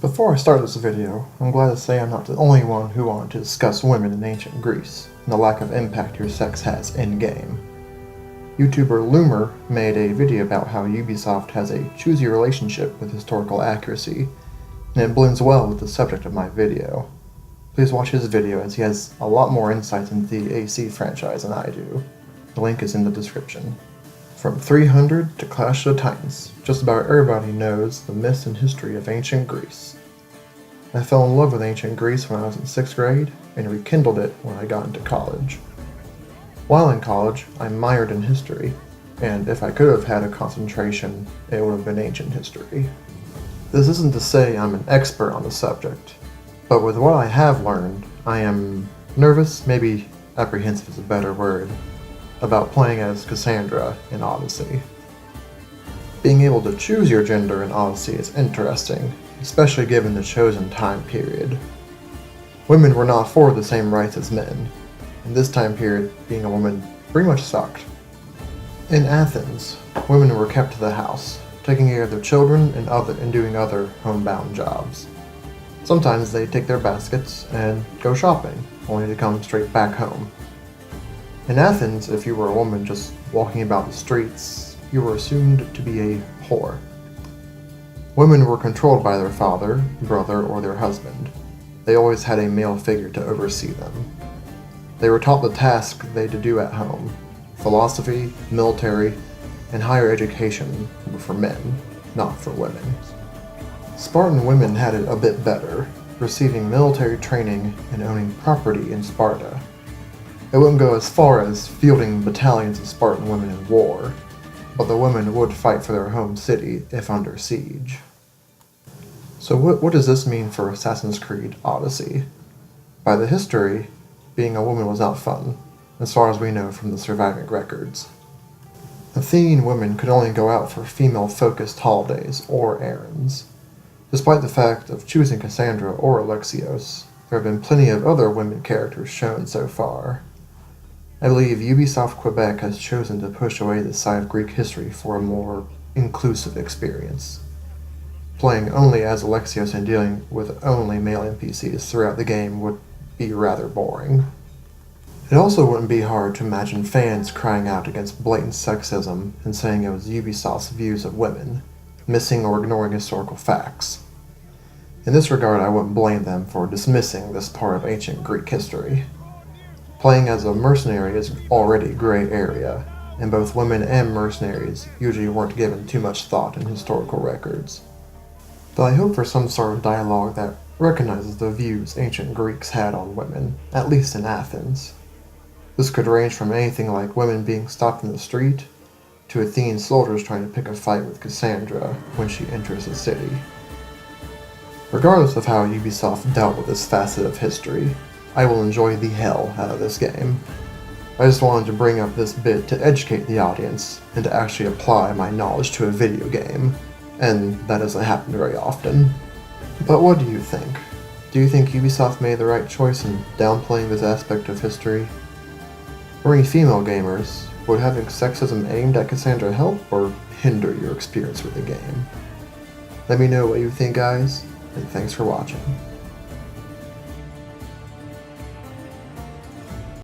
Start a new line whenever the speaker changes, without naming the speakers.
Before I start this video, I'm glad to say I'm not the only one who wanted to discuss women in ancient Greece and the lack of impact your sex has in-game. YouTuber Loomer made a video about how Ubisoft has a choosy relationship with historical accuracy, and it blends well with the subject of my video. Please watch his video as he has a lot more insights into the AC franchise than I do. The link is in the description. From 300 to Clash of the Titans, just about everybody knows the myths and history of ancient Greece. I fell in love with ancient Greece when I was in 6th grade, and rekindled it when I got into college. While in college, I minored in history, and if I could have had a concentration, it would have been ancient history. This isn't to say I'm an expert on the subject, but with what I have learned, I am nervous, maybe apprehensive is a better word, about playing as Cassandra in Odyssey. Being able to choose your gender in Odyssey is interesting, especially given the chosen time period. Women were not afforded the same rights as men. In this time period, being a woman pretty much sucked. In Athens, women were kept to the house, taking care of their children and doing other homebound jobs. Sometimes they'd take their baskets and go shopping, only to come straight back home. In Athens, if you were a woman just walking about the streets, you were assumed to be a whore. Women were controlled by their father, brother, or their husband. They always had a male figure to oversee them. They were taught the tasks they had to do at home. Philosophy, military, and higher education were for men, not for women. Spartan women had it a bit better, receiving military training and owning property in Sparta. It wouldn't go as far as fielding battalions of Spartan women in war, but the women would fight for their home city if under siege. So what does this mean for Assassin's Creed Odyssey? By the history, being a woman was not fun, as far as we know from the surviving records. Athenian women could only go out for female-focused holidays or errands. Despite the fact of choosing Cassandra or Alexios, there have been plenty of other women characters shown so far. I believe Ubisoft Quebec has chosen to push away this side of Greek history for a more inclusive experience. Playing only as Alexios and dealing with only male NPCs throughout the game would be rather boring. It also wouldn't be hard to imagine fans crying out against blatant sexism and saying it was Ubisoft's views of women, missing or ignoring historical facts. In this regard, I wouldn't blame them for dismissing this part of ancient Greek history. Playing as a mercenary is already a gray area, and both women and mercenaries usually weren't given too much thought in historical records. Though I hope for some sort of dialogue that recognizes the views ancient Greeks had on women, at least in Athens. This could range from anything like women being stopped in the street, to Athenian soldiers trying to pick a fight with Cassandra when she enters the city. Regardless of how Ubisoft dealt with this facet of history, I will enjoy the hell out of this game. I just wanted to bring up this bit to educate the audience and to actually apply my knowledge to a video game, and that doesn't happen very often. But what do you think? Do you think Ubisoft made the right choice in downplaying this aspect of history? For any female gamers, would having sexism aimed at Cassandra help or hinder your experience with the game? Let me know what you think, guys, and thanks for watching.